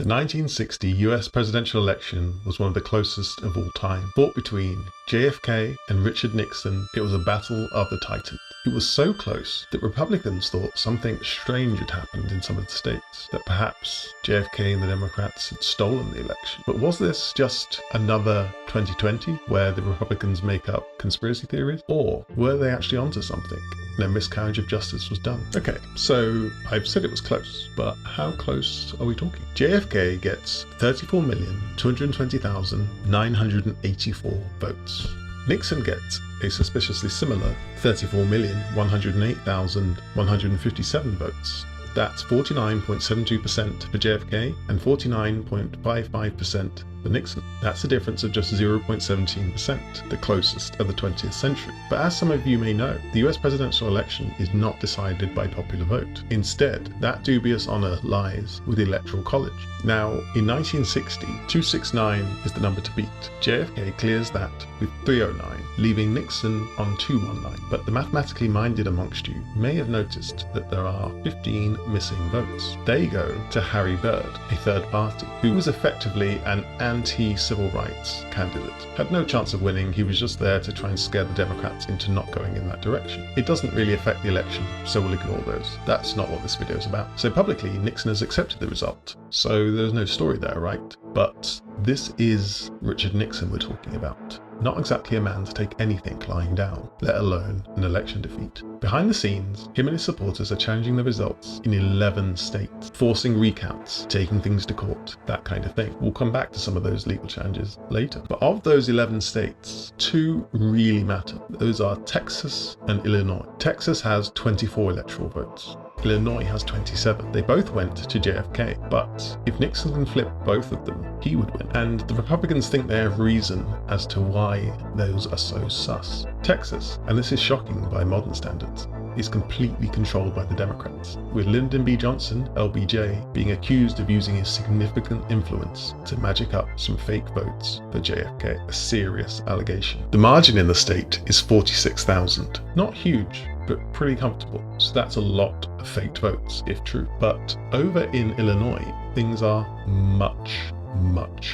The 1960 US presidential election was one of the closest of all time. Fought between JFK and Richard Nixon, it was a battle of the titans. It was so close that Republicans thought something strange had happened in some of the states, that perhaps JFK and the Democrats had stolen the election. But was this just another 2020 where the Republicans make up conspiracy theories? Or were they actually onto something and a miscarriage of justice was done? Okay, so I've said it was close, but how close are we talking? JFK gets 34,220,984 votes. Nixon gets a suspiciously similar 34,108,157 votes. That's 49.72% for JFK and 49.55% for Nixon. That's a difference of just 0.17%, the closest of the 20th century. But as some of you may know, the US presidential election is not decided by popular vote. Instead, that dubious honor lies with the Electoral College. Now, in 1960, 269 is the number to beat. JFK clears that with 309, leaving Nixon on 219. But the mathematically minded amongst you may have noticed that there are 15 missing votes. They go to Harry Byrd, a third party, who was effectively an anti-civil rights candidate. Had no chance of winning, he was just there to try and scare the Democrats into not going in that direction. It doesn't really affect the election, so we'll ignore those. That's not what this video is about. So publicly, Nixon has accepted the result, so there's no story there, right? But this is Richard Nixon we're talking about. Not exactly a man to take anything lying down, let alone an election defeat. Behind the scenes, him and his supporters are challenging the results in 11 states, forcing recounts, taking things to court, that kind of thing. We'll come back to some of those legal challenges later. But of those 11 states, 2 really matter. Those are Texas and Illinois. Texas has 24 electoral votes. Illinois has 27. They both went to JFK, but if Nixon can flip both of them, he would win. And the Republicans think they have reason as to why those are so sus. Texas, and this is shocking by modern standards, is completely controlled by the Democrats, with Lyndon B. Johnson, LBJ, being accused of using his significant influence to magic up some fake votes for JFK, a serious allegation. The margin in the state is 46,000. Not huge, but pretty comfortable. So that's a lot of faked votes, if true. But over in Illinois, things are much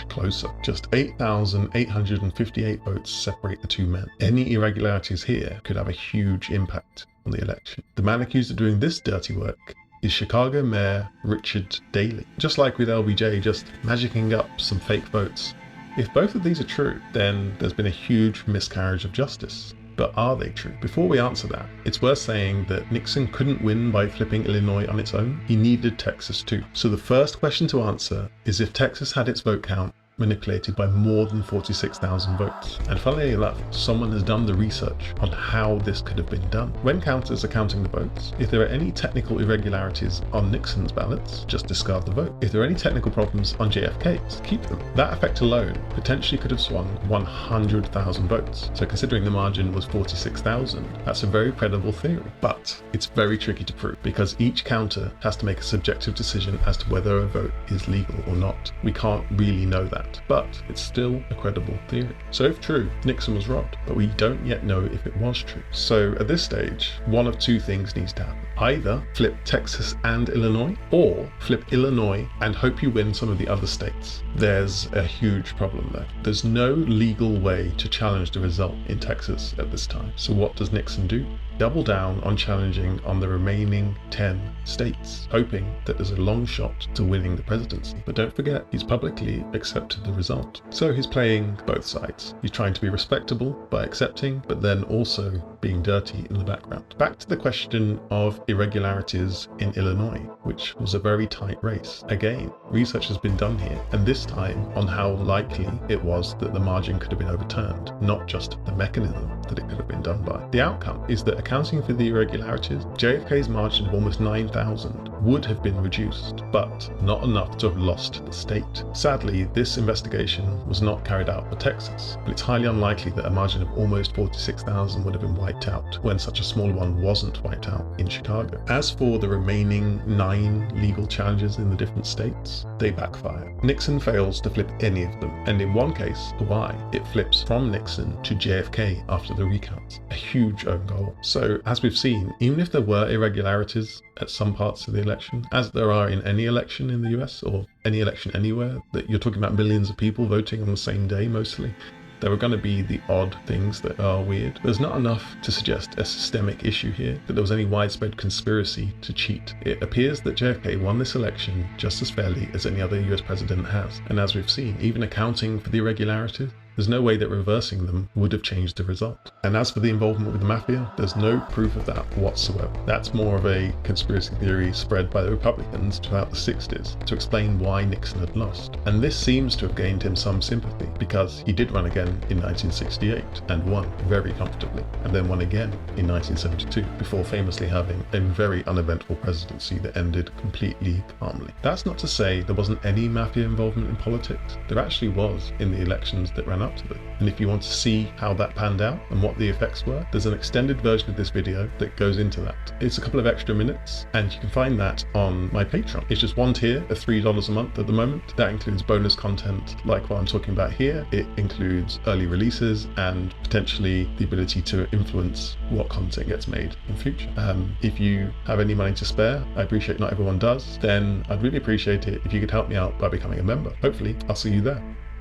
closer. Just 8,858 votes separate the two men. Any irregularities here could have a huge impact on the election. The man accused of doing this dirty work is Chicago Mayor Richard Daley. Just like with LBJ, just magicking up some fake votes. If both of these are true, then there's been a huge miscarriage of justice. But are they true? Before we answer that, it's worth saying that Nixon couldn't win by flipping Illinois on its own. He needed Texas too. So the first question to answer is if Texas had its vote count manipulated by more than 46,000 votes. And funnily enough, someone has done the research on how this could have been done. When counters are counting the votes, if there are any technical irregularities on Nixon's ballots, just discard the vote. If there are any technical problems on JFK's, keep them. That effect alone potentially could have swung 100,000 votes. So considering the margin was 46,000, that's a very credible theory. But it's very tricky to prove because each counter has to make a subjective decision as to whether a vote is legal or not. We can't really know that. But it's still a credible theory. So if true, Nixon was robbed, but we don't yet know if it was true. So at this stage, one of two things needs to happen. Either flip Texas and Illinois, or flip Illinois and hope you win some of the other states. There's a huge problem there. There's no legal way to challenge the result in Texas at this time. So what does Nixon do? Double down on challenging on the remaining 10 states, hoping that there's a long shot to winning the presidency. But don't forget, he's publicly accepted the result. So he's playing both sides. He's trying to be respectable by accepting, but then also being dirty in the background. Back to the question of irregularities in Illinois, which was a very tight race. Again, research has been done here, and this time on how likely it was that the margin could have been overturned, not just the mechanism that it could have been done by. The outcome is that accounting for the irregularities, JFK's margin of almost 9,000 would have been reduced, but not enough to have lost the state. Sadly, this investigation was not carried out for Texas, but it's highly unlikely that a margin of almost 46,000 would have been wiped out when such a small one wasn't wiped out in Chicago. As for the remaining 9 legal challenges in the different states, they backfire. Nixon fails to flip any of them, and in one case, Hawaii, it flips from Nixon to JFK after the recount. A huge own goal. So Also, as we've seen, even if there were irregularities at some parts of the election, as there are in any election in the US or any election anywhere, that you're talking about millions of people voting on the same day mostly, there are going to be the odd things that are weird. There's not enough to suggest a systemic issue here, that there was any widespread conspiracy to cheat. It appears that JFK won this election just as fairly as any other US president has. And as we've seen, even accounting for the irregularities, there's no way that reversing them would have changed the result. And as for the involvement with the mafia, there's no proof of that whatsoever. That's more of a conspiracy theory spread by the Republicans throughout the 60s to explain why Nixon had lost. And this seems to have gained him some sympathy, because he did run again in 1968 and won very comfortably, and then won again in 1972, before famously having a very uneventful presidency that ended completely calmly. That's not to say there wasn't any mafia involvement in politics. There actually was in the elections that ran up to them. And if you want to see how that panned out and what the effects were, there's an extended version of this video that goes into that. It's a couple of extra minutes, and you can find that on my Patreon. It's just one tier at $3 a month at the moment. That includes bonus content like what I'm talking about here. It includes early releases and potentially the ability to influence what content gets made in future. If you have any money to spare, I appreciate not everyone does, then I'd really appreciate it if you could help me out by becoming a member. Hopefully, I'll see you there.